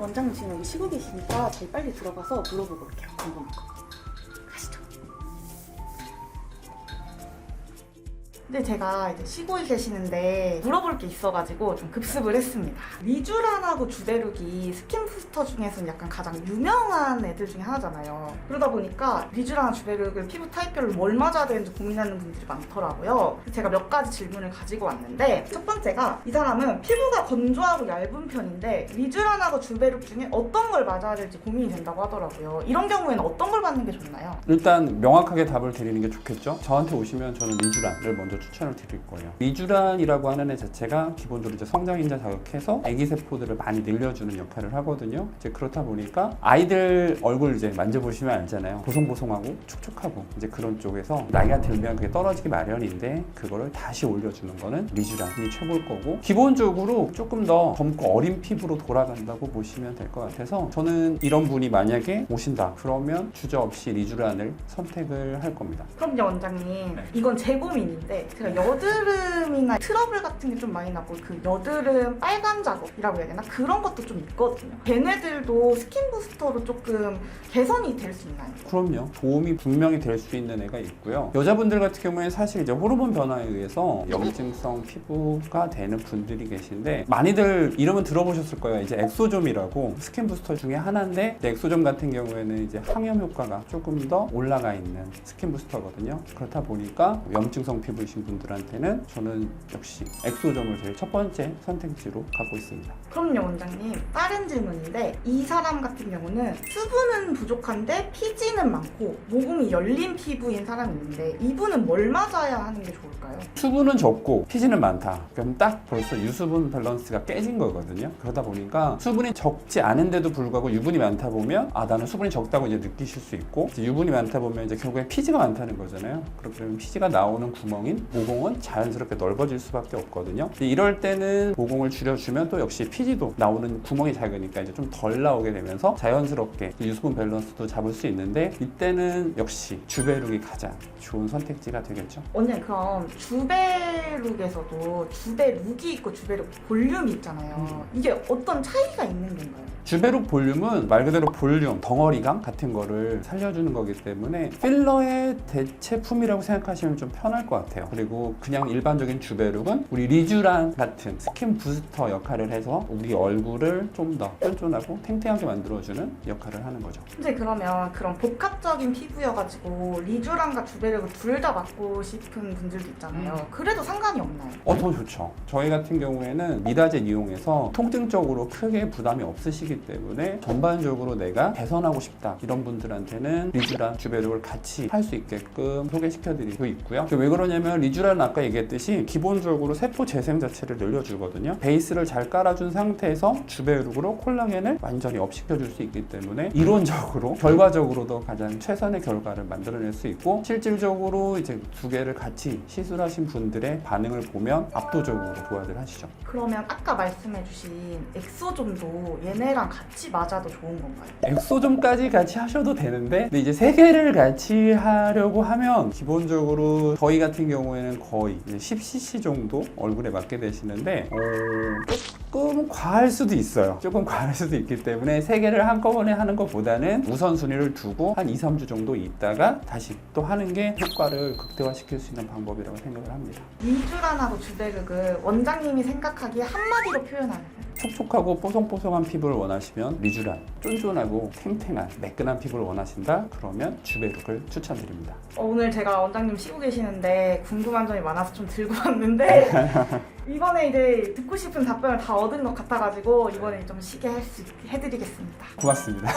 원장님 지금 여기 쉬고 계시니까 저희 빨리 들어가서 물어보고 올게요. 궁금한 거. 가시죠. 근데 제가 이제 쉬고 계시는데 물어볼 게 있어가지고 좀 급습을 했습니다. 리쥬란하고 주베룩이 스킨 부스터 중에서는 약간 가장 유명한 애들 중에 하나잖아요. 그러다 보니까 리쥬란, 주베룩을 피부 타입별로 뭘 맞아야 되는지 고민하는 분들이 많더라고요. 그래서 제가 몇 가지 질문을 가지고 왔는데, 첫 번째가 이 사람은 피부가 건조하고 얇은 편인데 리쥬란하고 주베룩 중에 어떤 걸 맞아야 될지 고민이 된다고 하더라고요. 이런 경우에는 어떤 걸 받는 게 좋나요? 일단 명확하게 답을 드리는 게 좋겠죠. 저한테 오시면 저는 리쥬란을 먼저 추천을 드릴 거예요. 리쥬란이라고 하는 애 자체가 기본적으로 이제 성장인자 자극해서 아기세포들을 많이 늘려주는 역할을 하거든요. 이제 그렇다 보니까 아이들 얼굴 이제 만져보시면 알잖아요. 보송보송하고 촉촉하고 이제 그런 쪽에서 나이가 들면 그게 떨어지기 마련인데, 그거를 다시 올려주는 거는 리쥬란이 최고일 거고, 기본적으로 조금 더 젊고 어린 피부로 돌아간다고 보시면 될 것 같아서 저는 이런 분이 만약에 오신다 그러면 주저없이 리쥬란을 선택을 할 겁니다. 그럼요, 원장님. 이건 제 고민인데, 제가 여드름이나 트러블 같은 게 좀 많이 나고, 그 여드름 빨간 자국이라고 해야 되나? 그런 것도 좀 있거든요. 걔네들도 스킨 부스터로 조금 개선이 될 수 있나요? 그럼요. 도움이 분명히 될 수 있는 애가 있고요. 여자분들 같은 경우에 사실 이제 호르몬 변화에 의해서 염증성 피부가 되는 분들이 계신데, 많이들 이름은 들어보셨을 거예요. 이제 엑소좀이라고 스킨 부스터 중에 하나인데, 엑소좀 같은 경우에는 이제 항염 효과가 조금 더 올라가 있는 스킨 부스터거든요. 그렇다 보니까 염증성 피부이신 분들한테는 저는 역시 엑소점을 제일 첫 번째 선택지로 갖고 있습니다. 그럼요, 원장님. 다른 질문인데, 이 사람 같은 경우는 수분은 부족한데 피지는 많고 모공이 열린 피부인 사람이 있는데, 이분은 뭘 맞아야 하는 게 좋을까요? 수분은 적고 피지는 많다. 그럼 딱 벌써 유수분 밸런스가 깨진 거거든요. 그러다 보니까 수분이 적지 않은데도 불구하고 유분이 많다 보면, 아, 나는 수분이 적다고 이제 느끼실 수 있고, 이제 유분이 많다 보면 이제 결국에 피지가 많다는 거잖아요. 그렇게 되면 피지가 나오는 구멍인 모공은 자연스럽게 넓어질 수밖에 없거든요. 이럴 때는 모공을 줄여주면 또 역시 피지도 나오는 구멍이 작으니까 이제 좀 덜 나오게 되면서 자연스럽게 유수분 밸런스도 잡을 수 있는데, 이때는 역시 주베룩이 가장 좋은 선택지가 되겠죠. 원장님, 그럼 주베룩에서도 주베룩이 있고 주베룩 볼륨이 있잖아요. 이게 어떤 차이가 있는 건가요? 주베룩 볼륨은 말 그대로 볼륨, 덩어리감 같은 거를 살려주는 거기 때문에 필러의 대체품이라고 생각하시면 좀 편할 것 같아요. 그리고 그냥 일반적인 주베룩은 우리 리쥬란 같은 스킨 부스터 역할을 해서 우리 얼굴을 좀 더 쫀쫀하고 탱탱하게 만들어주는 역할을 하는 거죠. 근데 그러면 그런 복합적인 피부여가지고 리쥬란과 주베룩을 둘 다 맞고 싶은 분들도 있잖아요. 그래도 상관이 없나요? 더 좋죠. 저희 같은 경우에는 미다제 이용해서 통증적으로 크게 부담이 없으시기 때문에 전반적으로 내가 개선하고 싶다 이런 분들한테는 리쥬란, 주베룩을 같이 할 수 있게끔 소개시켜드리고 있고요. 왜 그러냐면 리쥬란은 아까 얘기했듯이 기본적으로 세포 재생 자체를 늘려주거든요. 베이스를 잘 깔아준 상태에서 주베룩으로 콜라겐을 완전히 업시켜줄 수 있기 때문에 이론적으로 결과적으로도 가장 최선의 결과를 만들어낼 수 있고, 실질적으로 이제 두 개를 같이 시술하신 분들의 반응을 보면 압도적으로 좋아들 하시죠. 그러면 아까 말씀해주신 엑소좀도 얘네랑 같이 맞아도 좋은 건가요? 엑소좀까지 같이 하셔도 되는데, 근데 이제 세 개를 같이 하려고 하면 기본적으로 저희 같은 경우에는 거의 10cc 정도 얼굴에 맞게 되시는데, 조금 과할 수도 있어요. 조금 과할 수도 있기 때문에 세 개를 한꺼번에 하는 것보다는 우선순위를 두고 한 2, 3주 정도 있다가 다시 또 하는 게 효과를 극대화시킬 수 있는 방법이라고 생각을 합니다. 리쥬란하고 주베룩을 원장님이 생각하기에 한마디로 표현하면? 촉촉하고 뽀송뽀송한 피부를 원하시면 리쥬란, 쫀쫀하고 탱탱한 매끈한 피부를 원하신다? 그러면 주베룩을 추천드립니다. 오늘 제가 원장님 쉬고 계시는데 궁금한 점이 많아서 좀 들고 왔는데 이번에 이제 듣고 싶은 답변을 다 얻은 것 같아가지고 이번에 좀 쉬게 해드리겠습니다. 고맙습니다.